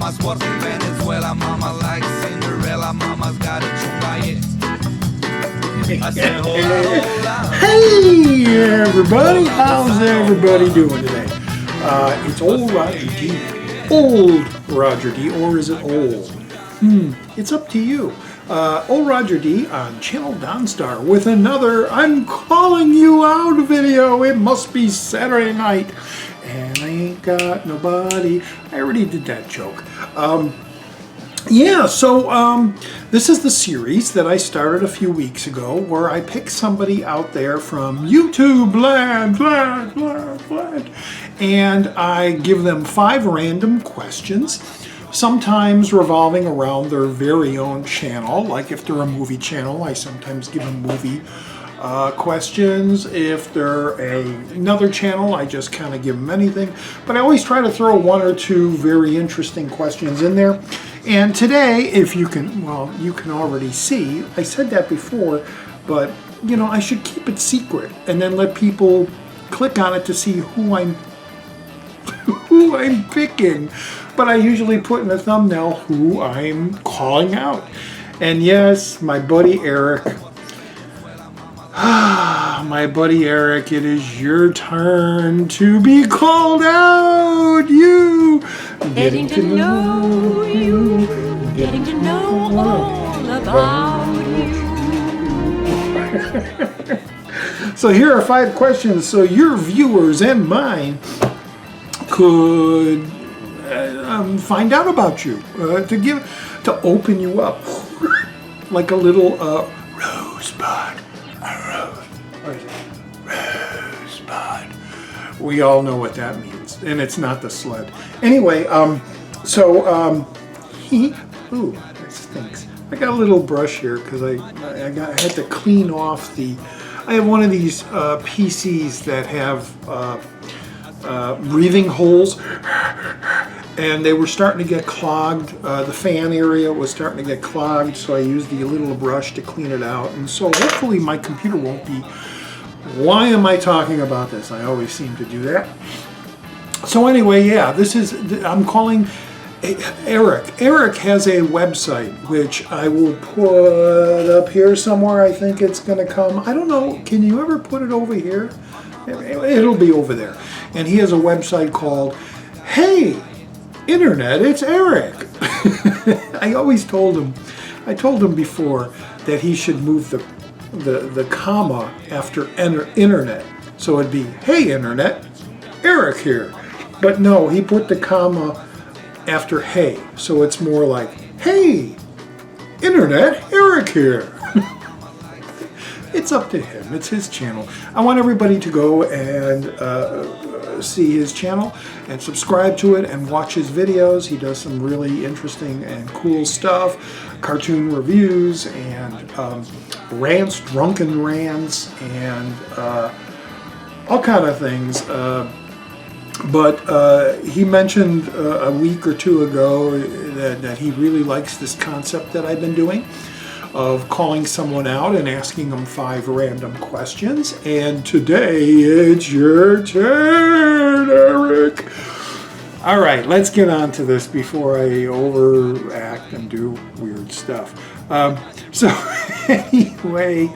Mama's worth in Venezuela. Mama like Cinderella. Mama's got a chumbaye. I said, hola, hola. Hey everybody, how's everybody doing today? It's old Roger D. Old Roger D, or is it old? It's up to you. Old Roger D on channel Donstar with another I'm Calling You Out video. It must be Saturday night and I ain't got nobody. I already did that joke. This is the series that I started a few weeks ago where I pick somebody out there from YouTube land, and I give them 5 random questions, sometimes revolving around their very own channel. Like if they're a movie channel, I sometimes give them movie questions. If they're another channel, I just kind of give them anything. But I always try to throw 1 or 2 very interesting questions in there. And today, if you can, well, you can already see, I said that before, but you know, I should keep it secret and then let people click on it to see who I'm picking. But I usually put in the thumbnail who I'm calling out. And yes, my buddy Eric. My buddy Eric, it is your turn to be called out. You Getting to know you, getting to know all about you. So here are 5 questions so your viewers and mine could find out about you, to open you up like a little rosebud. Rosebud. We all know what that means, and it's not the sled. Anyway, ooh, that stinks. I got a little brush here because I had to clean off the. I have one of these PCs that have breathing holes, and they were starting to get clogged. The fan area was starting to get clogged, so I used the little brush to clean it out. And so hopefully my computer won't be. Why am I talking about this? I always seem to do that. So anyway, yeah, I'm calling Eric. Eric has a website, which I will put up here somewhere. I think it's going to come. I don't know. Can you ever put it over here? It'll be over there. And he has a website called Hey Internet, It's Eric. I told him before that he should move the comma after internet. So it'd be, hey internet, Eric here. But no, he put the comma after hey. So it's more like, hey internet, Eric here. It's up to him. It's his channel. I want everybody to go and see his channel and subscribe to it and watch his videos. He does some really interesting and cool stuff, cartoon reviews and rants, drunken rants, and all kind of things. But he mentioned a week or 2 ago that he really likes this concept that I've been doing of calling someone out and asking them 5 random questions. And today it's your turn, Eric. All right, let's get on to this before I overact and do weird stuff. Anyway,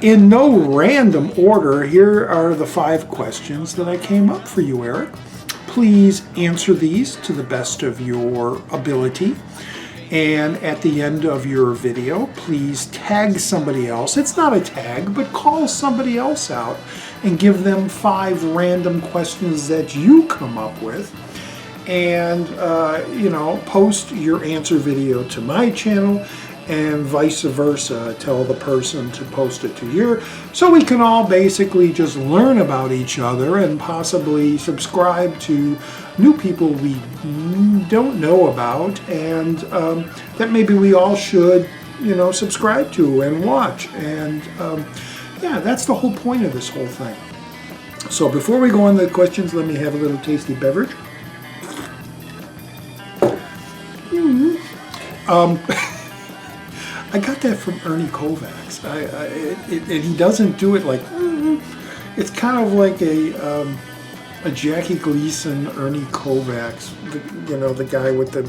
in no random order, here are the 5 questions that I came up for you, Eric. Please answer these to the best of your ability. And at the end of your video, please tag somebody else. It's not a tag, but call somebody else out and give them 5 random questions that you come up with. And, post your answer video to my channel and vice versa. Tell the person to post it to your, so we can all basically just learn about each other and possibly subscribe to new people we don't know about, and that maybe we all should, subscribe to and watch. And yeah, that's the whole point of this whole thing. So before we go on to the questions, let me have a little tasty beverage. I got that from Ernie Kovacs. And he doesn't do it like, it's kind of like a Jackie Gleason, Ernie Kovacs, the guy with the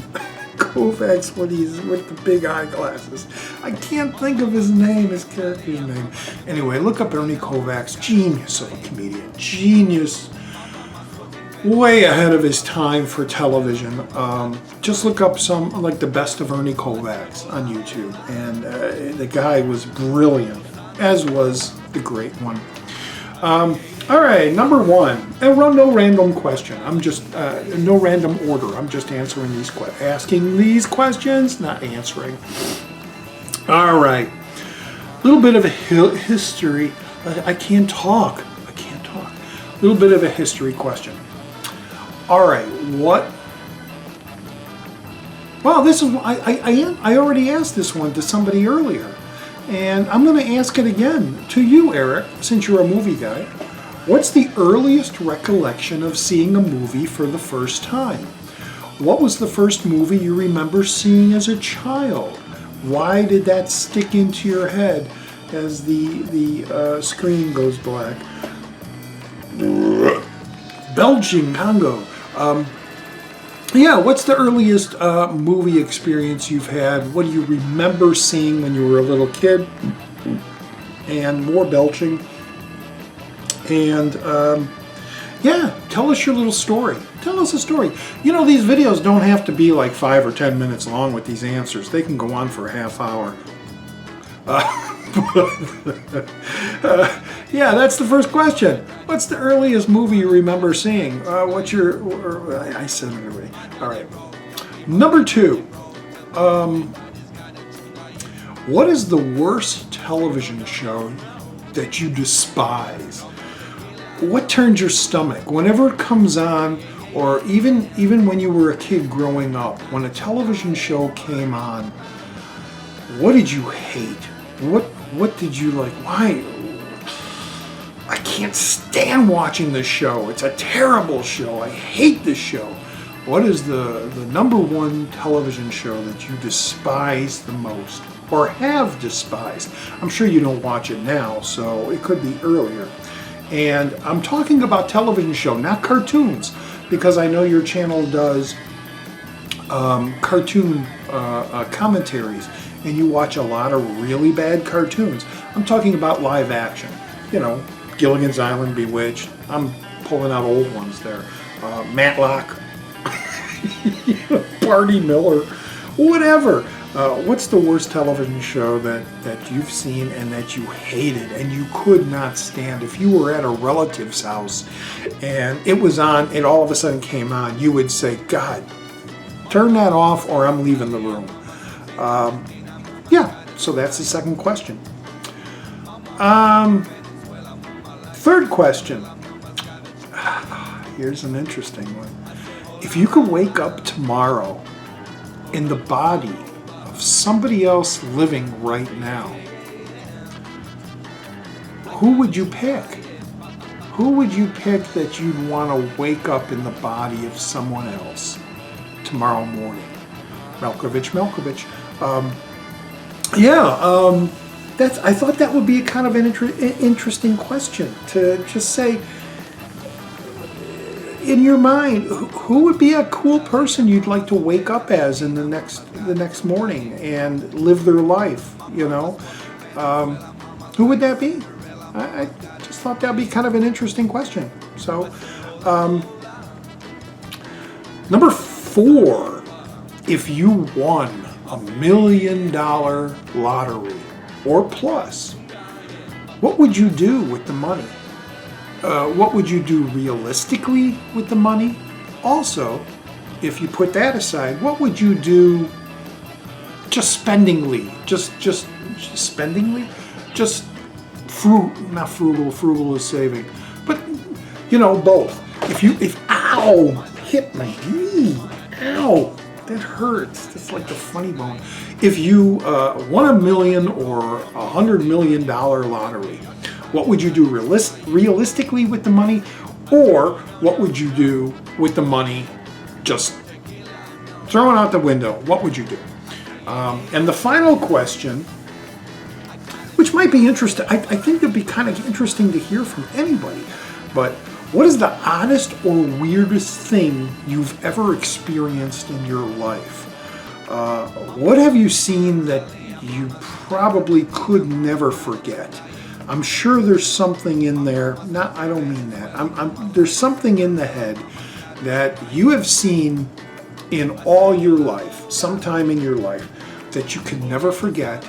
Kovacs with the big eyeglasses. I can't think of his name, his character's name. Anyway, look up Ernie Kovacs, genius of a comedian, genius, way ahead of his time for television. Just look up some, like the best of Ernie Kovacs on YouTube, and the guy was brilliant, as was the great one. All right, number one, and no random question. I'm just no random order. I'm just answering asking these questions, not answering. All right, a little bit of a history. I can't talk. A little bit of a history question. All right, what? Well, this is I already asked this one to somebody earlier, and I'm going to ask it again to you, Eric, since you're a movie guy. What's the earliest recollection of seeing a movie for the first time? What was the first movie you remember seeing as a child? Why did that stick into your head as the screen goes black? Belgian Congo. Yeah, what's the earliest movie experience you've had? What do you remember seeing when you were a little kid? And more belching. And yeah, tell us your little story. Tell us a story. You know, these videos don't have to be like 5 or 10 minutes long with these answers. They can go on for a half hour. Yeah, that's the first question. What's the earliest movie you remember seeing? What's your... I said it already. All right. Number 2. What is the worst television show that you despise? What turns your stomach? Whenever it comes on, or even when you were a kid growing up, when a television show came on, what did you hate? What did you like? Why? I can't stand watching this show. It's a terrible show. I hate this show. What is the number one television show that you despise the most, or have despised? I'm sure you don't watch it now, so it could be earlier. And I'm talking about television show, not cartoons, because I know your channel does cartoon commentaries, and you watch a lot of really bad cartoons. I'm talking about live action. You know, Gilligan's Island, Bewitched. I'm pulling out old ones there. Matlock, Barney Miller, whatever. What's the worst television show that you've seen and that you hated and you could not stand? If you were at a relative's house and it was on, it all of a sudden came on, you would say, God, turn that off or I'm leaving the room. Yeah, so that's the second question. Third question. Here's an interesting one. If you could wake up tomorrow in the body of somebody else living right now, who would you pick? Who would you pick that you'd want to wake up in the body of someone else tomorrow morning? Malkovich. I thought that would be a kind of an interesting question to just say, in your mind, who would be a cool person you'd like to wake up as in the next morning and live their life? You know, who would that be? I just thought that'd be kind of an interesting question. So, number 4, if you won $1 million lottery or plus, what would you do with the money? What would you do realistically with the money? Also, if you put that aside, what would you do just spendingly? Just spendingly? Just not frugal. Frugal is saving. But, you know, both. Ow, hit my knee. Ow, that hurts. That's like the funny bone. If you won $1 million or $100 million lottery, what would you do realistically with the money? Or what would you do with the money just thrown out the window? What would you do? And the final question, which might be interesting, I think it'd be kind of interesting to hear from anybody, but What is the oddest or weirdest thing you've ever experienced in your life? What have you seen that you probably could never forget? I'm sure there's something in there. I don't mean that. There's something in the head that you have seen in all your life, sometime in your life, that you can never forget,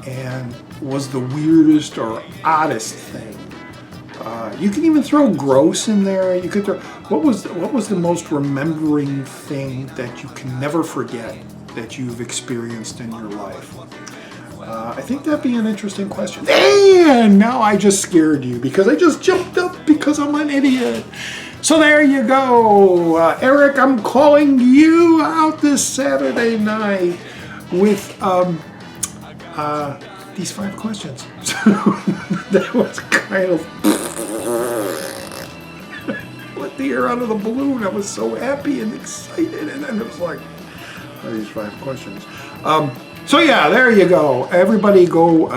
and was the weirdest or oddest thing. You can even throw gross in there. You could throw what was the most remembering thing that you can never forget that you've experienced in your life? I think that'd be an interesting question. And now I just scared you because I just jumped up because I'm an idiot. So there you go. Eric, I'm calling you out this Saturday night with these 5 questions. So that was kind of let the air out of the balloon. I was so happy and excited, and then it was like, these 5 questions. So yeah, there you go. Everybody go.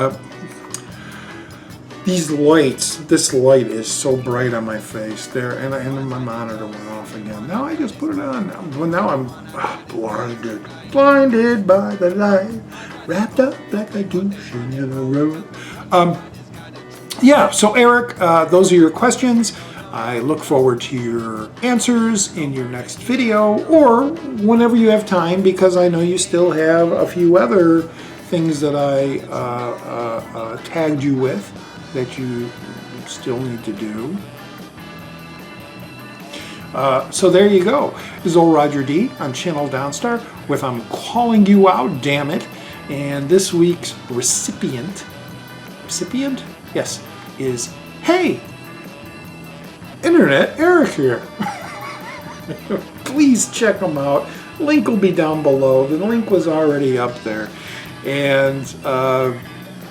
These lights, this light is so bright on my face there, and my monitor went off again. Now I just put it on. Now I'm blinded by the light, wrapped up like a douche in a robe. Yeah, so Eric, those are your questions. I look forward to your answers in your next video or whenever you have time, because I know you still have a few other things that I tagged you with that you still need to do. So there you go. This is old Roger D on Channel Donstar with I'm Calling You Out Damnit. And this week's recipient, yes, is Hey! Internet Eric here. Please check them out. Link will be down below. The link was already up there. And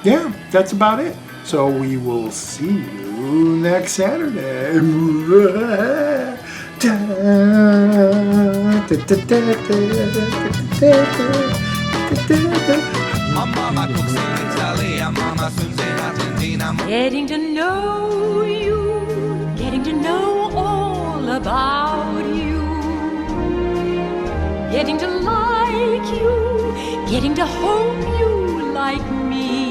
yeah, that's about it. So we will see you next Saturday. Getting to know you, getting to know all about you, getting to like you, getting to hope you like me.